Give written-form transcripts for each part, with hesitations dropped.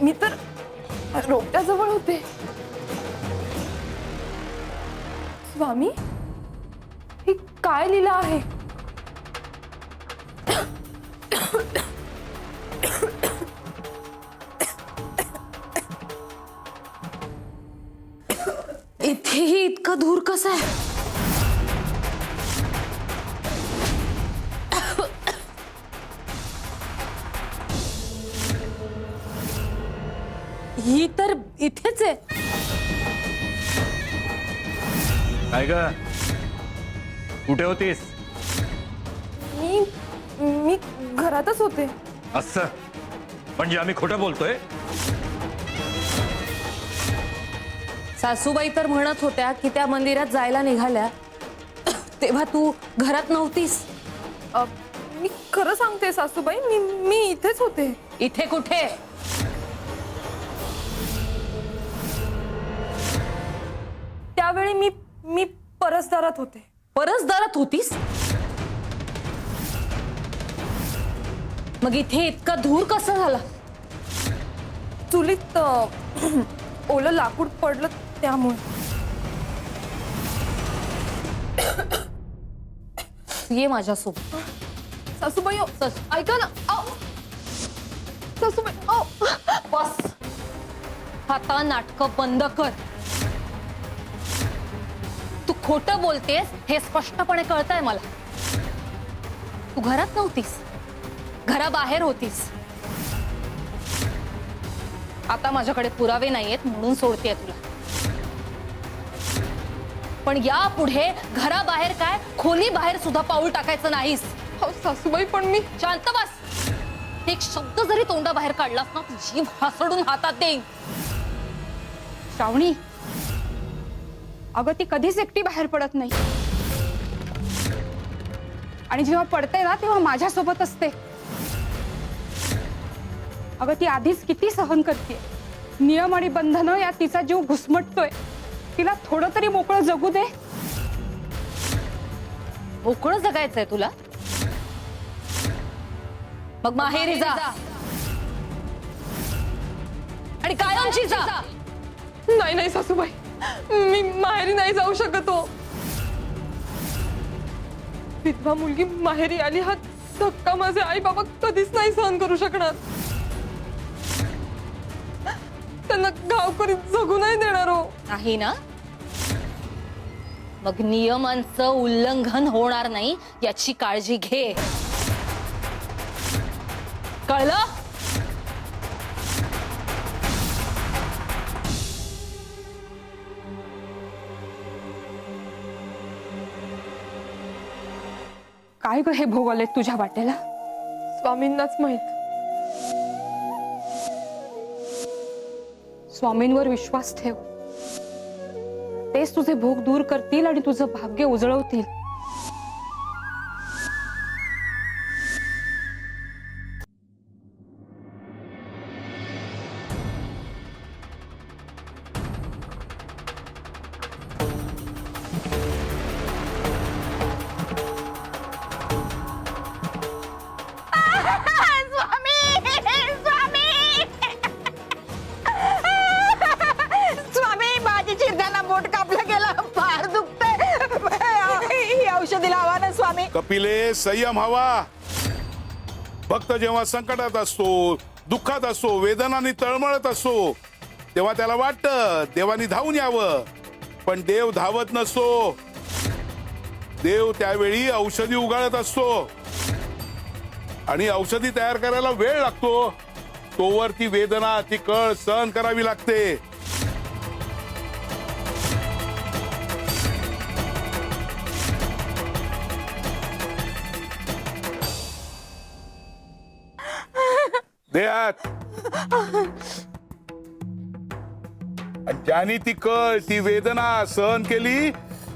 मी तर रोपट्याजवळ होते. स्वामी, ही काय लीला आहे? इथेही इतका धूर कसा आहे? ही तर इथेच आहे. काय ग, कुठे होतीस? मी घरातच होते. असं म्हणजे आम्ही खोटं बोलतोय? सासूबाई तर म्हणत होत्या की त्या मंदिरात जायला निघाल्या तेव्हा तू घरात नव्हतीस. मी खरं सांगते सासूबाई, मी इथेच होते. इथे कुठे? त्यावेळी मी परसदारात होते. परसदारात होतीस? मग इथे इतका धूर कसा झाला? चुलीत ओलं लाकूड पडलं त्यामुळे. ये माझ्यासोबत. सासूबाई ऐका ना. सासूबाई बस, आता नाटकं बंद कर. तू खोटं बोलतेस हे स्पष्टपणे कळतंय मला. तू घरात नव्हतीस, घराबाहेर होतीस. आता माझ्याकडे पुरावे नाहीयेत म्हणून सोडतेय तुला. पण यापुढे घराबाहेर काय खोली बाहेर सुद्धा पाऊल टाकायचं नाहीस. सासूबाई पण मी. शांत बस. एक शब्द जरी तोंडाबाहेर काढलास ना, जीव हासडून हातात देईन. श्रावणी, अगं ती कधीच एकटी बाहेर पडत नाही आणि जेव्हा पडते ना तेव्हा माझ्यासोबत असते. अगं ती आधीच किती सहन करते. नियम आणि बंधनं या तिचा जीव घुसमटतोय. तिला थोडं तरी मोकळं जगू दे. मोकळं जगायचंय तुला? मग माहेरी जा आणि कायमची जा. नाही सासूबाई, मी माहेरी नाही जाऊ शकत हो. विधवा मुलगी माहेरी आली हा धक्का माझे आई बाबा कधीच नाही सहन करू शकणार. त्यांना गावकरी जगू नाही देणार हो. नाही ना? मग नियमांचं उल्लंघन होणार नाही याची काळजी घे. कळलं? काय ग हे भोग आलेत तुझ्या वाटेला? स्वामींनाच माहित. स्वामींवर विश्वास ठेव. तेच तुझे भोग दूर करतील आणि तुझं भाग्य उजळवतील. कपिले, संयम हवा. भक्त जेव्हा संकटात असतो, दुःखात असतो, वेदनांनी तळमळत असतो, तेव्हा त्याला वाटतं देवानी धावून यावं. पण देव धावत नसतो. देव त्यावेळी औषधी उगाळत असतो आणि औषधी तयार करायला वेळ लागतो. तोवर ती वेदना, ती कळ सहन करावी लागते. देहात ज्यानी ती कळ, ती वेदना सहन केली,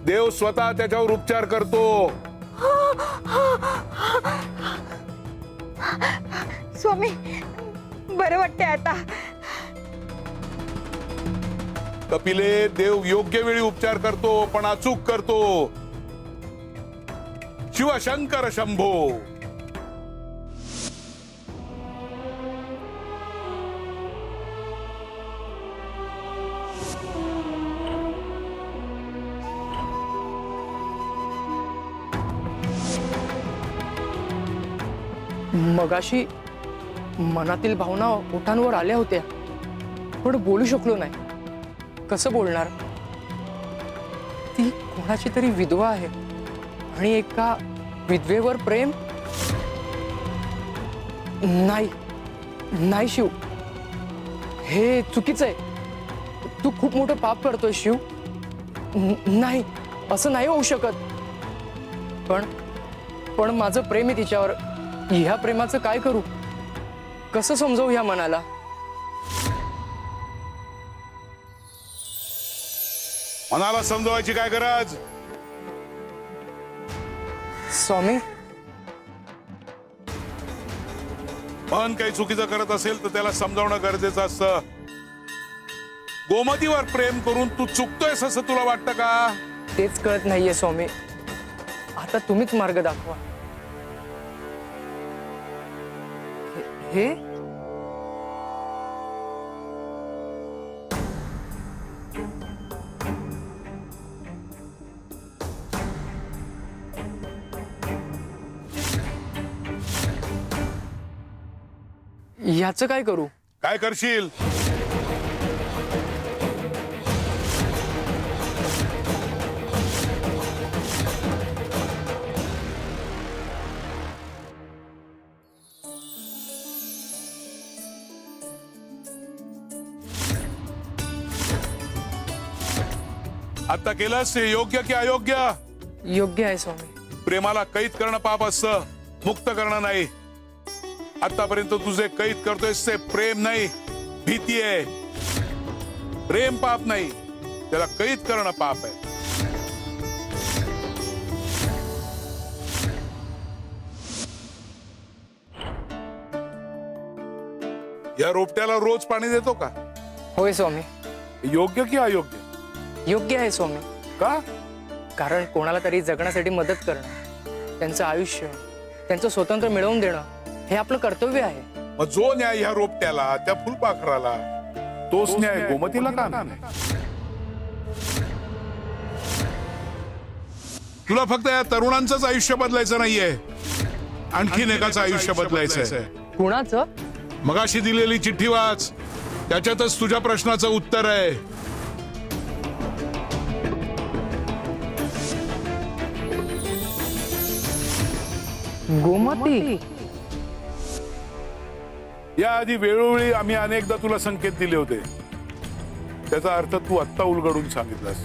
देव स्वतः त्याच्यावर उपचार करतो. स्वामी, बरं वाटतंय आता. कपिले, देव योग्य वेळी उपचार करतो, पण अचूक करतो. शिवशंकर शंभो. मगाशी मनातील भावना ओठांवर आल्या होत्या, पण बोलू शकलो नाही. कसं बोलणार? ती कोणाची तरी विधवा आहे आणि एका विधवेवर प्रेम. नाही नाही शिव, हे चुकीचं आहे. तू खूप मोठं पाप करतोय शिव. नाही, असं नाही होऊ शकत. पण माझं प्रेम आहे तिच्यावर. ह्या प्रेमाचं काय करू? कसं समजवू ह्या मनाला? मनाला समजवायची काय गरज? स्वामी, मन काही चुकीचं करत असेल तर त्याला समजावणं गरजेचं असतं. गोमतीवर प्रेम करून तू चुकतोयस असं तुला वाटतं का? तेच कळत नाहीये स्वामी. आता तुम्हीच मार्ग दाखवा. हे ह्याचं काय करू? काय करशील? आता केलंस ते योग्य की अयोग्य? योग्य आहे स्वामी. प्रेमाला कैद करणं पाप असतं, मुक्त करणं नाही. आतापर्यंत तुझे कैद करतोयस ते प्रेम नाही, भीती आहे. प्रेम पाप नाही, त्याला कैद करणं पाप आहे. या रोपट्याला रोज पाणी देतो का? होय स्वामी, योग्य की अयोग्य? योग्य आहे स्वामी. का? कारण कोणाला तरी जगण्यासाठी मदत करणं, त्यांचं आयुष्य, त्यांचं स्वातंत्र्य मिळवून देणं हे आपलं कर्तव्य आहे. मग जो न्याय ह्या रोपट्याला, त्या फुलपाखराला, तोच न्याय गोमतीला का नाही? तुला फक्त या तरुणांचंच आयुष्य बदलायचं नाहीये, आणखीन एकाचं आयुष्य बदलायचंय. कुणाचं? मगाशी दिलेली चिठ्ठी वाच, त्याच्यातच तुझ्या प्रश्नाचं उत्तर आहे. गोमती. याआधी वेळोवेळी आम्ही अनेकदा तुला संकेत दिले होते, त्याचा अर्थ तू आत्ता उलगडून सांगितलास.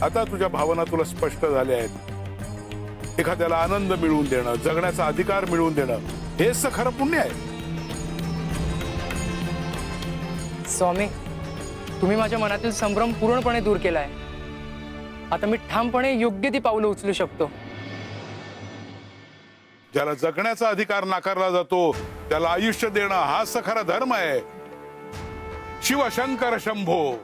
आता तुझ्या भावना तुला स्पष्ट झाल्या आहेत. एखाद्याला आनंद मिळवून देणं, जगण्याचा अधिकार मिळवून देणं, हेच तर खरं पुण्य आहे. स्वामी, तुम्ही माझ्या मनातील संभ्रम पूर्णपणे दूर केलाय. आता मी ठामपणे योग्य ती पावलं उचलू शकतो. ज्याला जगण्याचा अधिकार नाकारला जातो त्याला आयुष्य देणं हाच तर खरा धर्म आहे. शिवशंकर शंभो.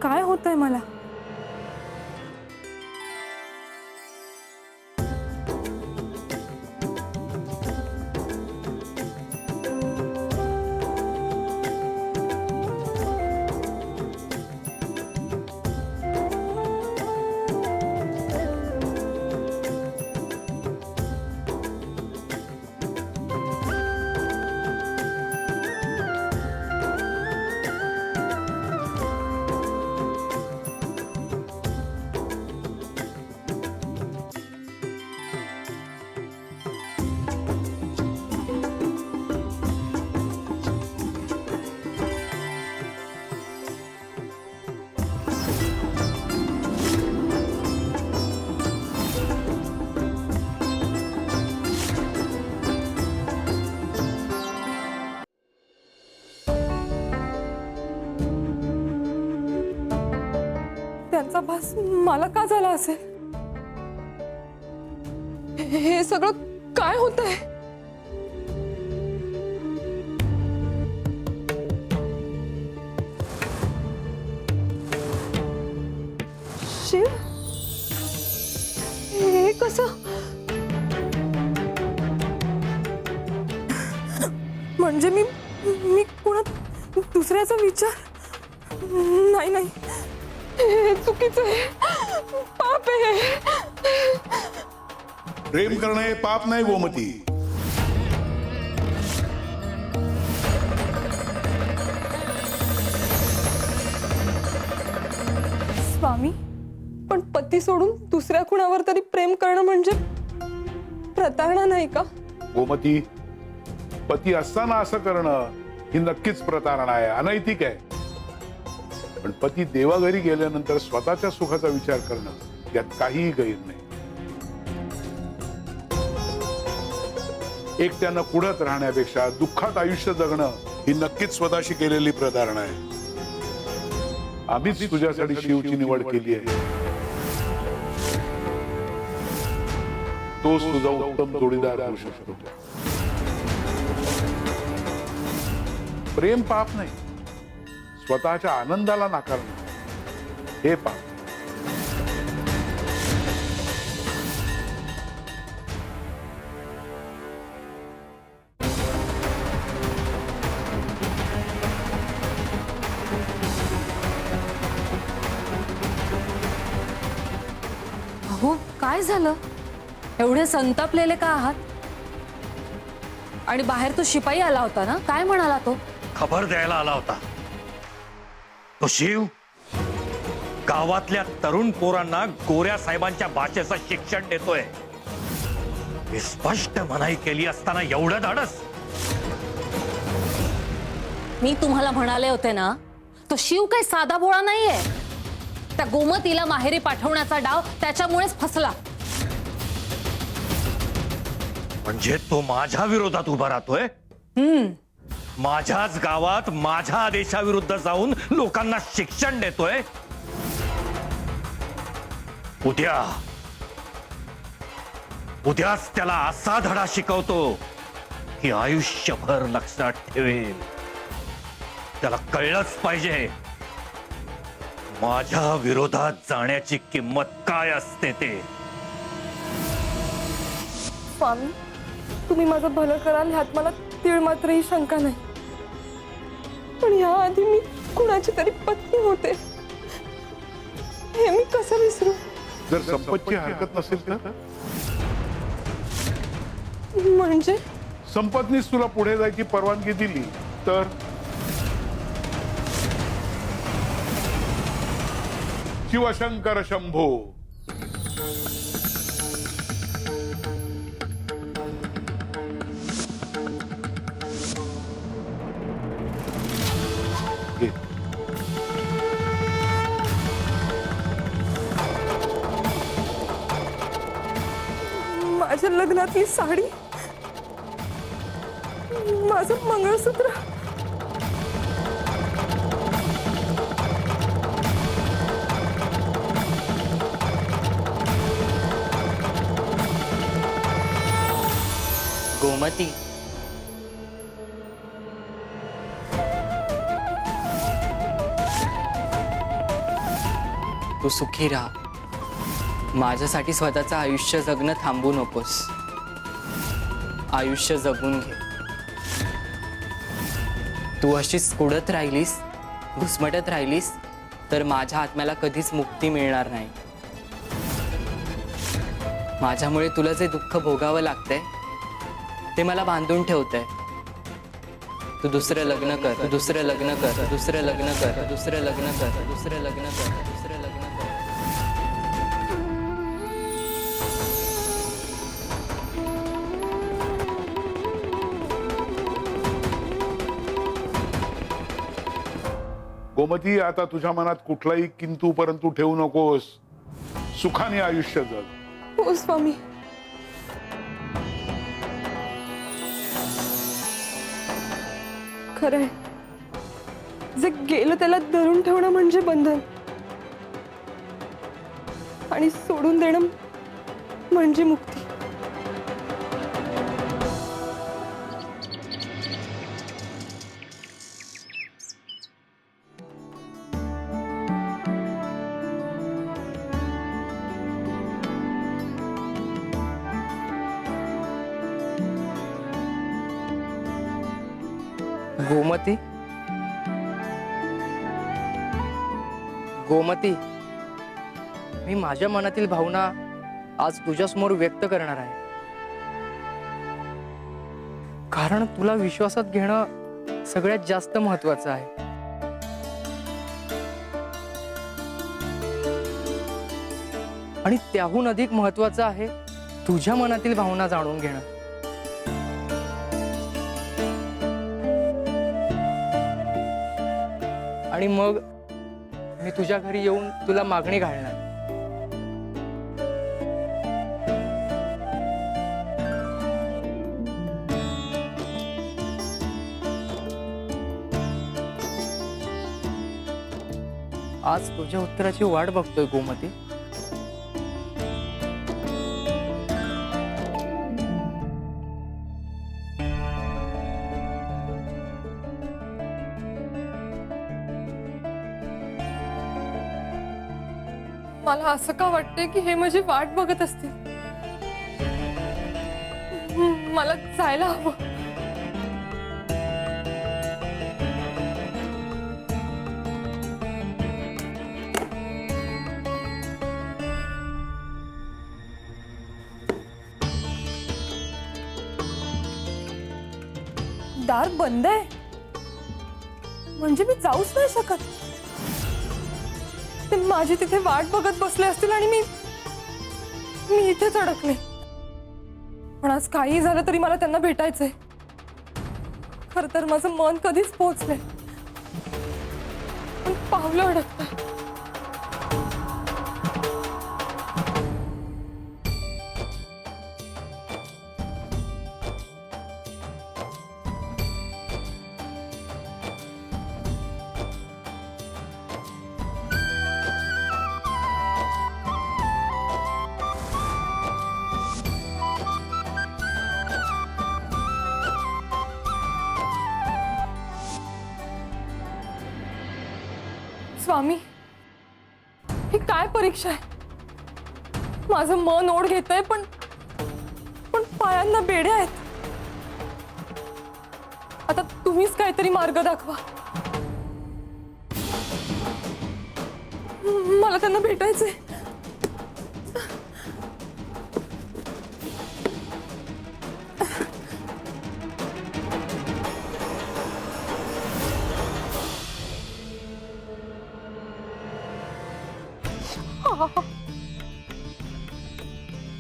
काय होतंय मला? याचा भास मला का झाला असेल? हे सगळं काय होतंय? शिव, हे कसं? म्हणजे मी कोणा दुसऱ्याचा विचार? नाही नाही, हे चुकीचं आहे, पाप आहे. प्रेम करणं हे पाप नाही गोमती. स्वामी, पण पती सोडून दुसऱ्या कुणावर तरी प्रेम करणं म्हणजे प्रतारणा नाही का? गोमती, पती असताना असं करणं ही नक्कीच प्रतारणा आहे, अनैतिक आहे. पण पती देवाघरी गेल्यानंतर स्वतःच्या सुखाचा विचार करणं यात काहीही गैर नाही. एकट्यानं पुढत राहण्यापेक्षा दुःखात आयुष्य जगणं ही नक्कीच स्वतःशी केलेली प्रतारणा आहे. आम्हीच तुझ्यासाठी शिवची निवड केली आहे. तोच तुझा उत्तम जोडीदार होऊ शकतो. प्रेम पाप नाही, स्वतःच्या आनंदाला नाकारणं हे पाप. अहो काय झालं? एवढे संतापलेले का आहात? आणि बाहेर तो शिपाई आला होता ना, काय म्हणाला तो? खबर द्यायला आला होता. तो शिव गावातल्या तरुण पोरांना गोऱ्या साहेबांच्या भाषेचं शिक्षण देतोय. ही स्पष्ट मनाई केली असताना एवढं धाडस? मी तुम्हाला म्हणाले होते ना, तो शिव काही साधा भोळा नाहीये. त्या गोमतीला माहेरी पाठवण्याचा डाव त्याच्यामुळेच फसला. म्हणजे तो माझ्या विरोधात उभा राहतोय? माझ्याच गावात माझ्या आदेशाविरुद्ध जाऊन लोकांना शिक्षण देतोय. उद्याच त्याला असा धडा शिकवतो की आयुष्यभर लक्षात ठेवेल. त्याला कळलंच पाहिजे माझ्या विरोधात जाण्याची किंमत काय असते ते. स्वामी, तुम्ही माझं भलं कराल ह्यात मला तीळ मात्रही शंका नाही. पण याआधी मी कुणाची तरी पत्नी होते, हे मी कसं विसरू? जर संपत्ती हरकत नसेल तर? म्हणजे संपत्नीच तुला पुढे जायची परवानगी दिली तर? शिवशंकर शंभो. घे. माझ्या लग्नातली साडी, माझं मंगळसूत्र, गोमती, तू सुखी राहा. माझ्यासाठी स्वतःचं आयुष्य जगणं थांबू नकोस. आयुष्य जगून घे. तू अशीच कुडत राहिलीस, घुसमटत राहिलीस तर माझ्या आत्म्याला कधीच मुक्ती मिळणार नाही. माझ्यामुळे तुला जे दुःख भोगावं लागतंय ते मला बांधून ठेवतंय. तू दुसरं लग्न कर, तू दुसरं लग्न कर, दुसरं लग्न कर, दुसरं लग्न कर, दुसरं लग्न कर, दुसरं लग्न कर. गोमती, आता तुझ्या मनात कुठलाही किंतु परंतु ठेवू नकोस. सुखाने आयुष्य जग. हो स्वामी. खरंय, जे गेलं त्याला धरून ठेवणं म्हणजे बंधन. आणि सोडून देणं म्हणजे मुक्ती. गोमती, गोमती, मी माझ्या मनातील भावना आज तुझ्यासमोर व्यक्त करणार आहे. कारण तुला विश्वासात घेणं सगळ्यात जास्त महत्वाचं आहे. आणि त्याहून अधिक महत्वाचं आहे तुझ्या मनातील भावना जाणून घेणं. आणि मग मी तुझ्या घरी येऊन तुला मागणी घालणार. आज तुझ्या उत्तराची वाट बघतोय गोमती. मला असं का वाटतंय की हे माझी वाट बघत असतील. मला जायला हवं. दार बंद आहे म्हणजे मी जाऊच नाही शकत. ते माझी तिथे वाट बघत बसले असतील आणि मी इथेच अडकले. पण आज काही झालं तरी मला त्यांना भेटायचंय. खर तर माझं मन कधीच पोहोचलंय पण पावलं अडकतंय. स्वामी, ही काय परीक्षा आहे. माझं मन ओढ घेतंय पण पायांना बेड्या आहेत. आता तुम्हीच काहीतरी मार्ग दाखवा. मला त्यांना भेटायचंय.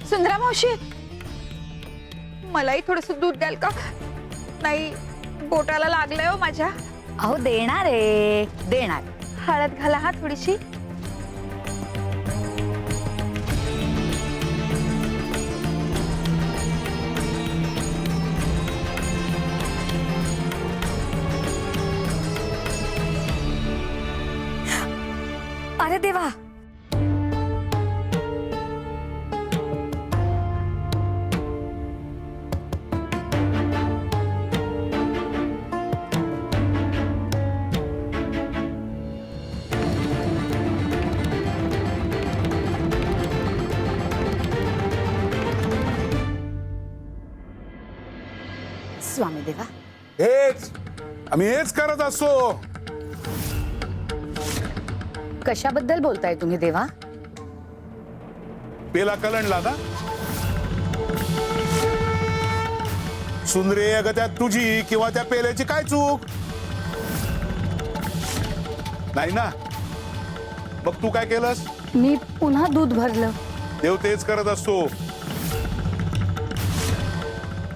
सुंदरा मावशी, मलाही थोडस दूध द्याल का? नाही, बोटाला लागलंय हो माझ्या. अहो देणार आहे, देणार. हळद घाला हा थोडीशी. अरे देवा, स्वामी देवा. हेच आम्ही हेच करत असतो. कशाबद्दल बोलताय तुम्ही देवा? पेला कलंडला ना सुंदरे. अगं त्यात तुझी किंवा त्या पेल्याची काय चूक नाही ना. मग तू काय केलंस? मी पुन्हा दूध भरलं. देव तेच करत असतो.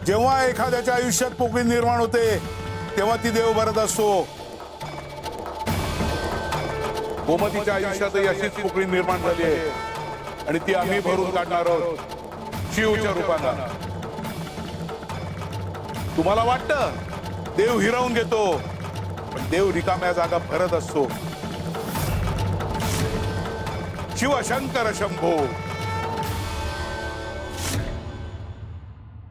जेव्हा एखाद्याच्या आयुष्यात पोकळी निर्माण होते तेव्हा ती देव भरत असतो. गोमतीच्या आयुष्यातही अशीच पोकळी निर्माण झाली आहे आणि ती आम्ही भरून काढणार आहोत शिवच्या रूपानं. तुम्हाला वाटतं देव हिरावून घेतो पण देव रिकाम्या जागा भरत असतो. शिवशंकर शंभो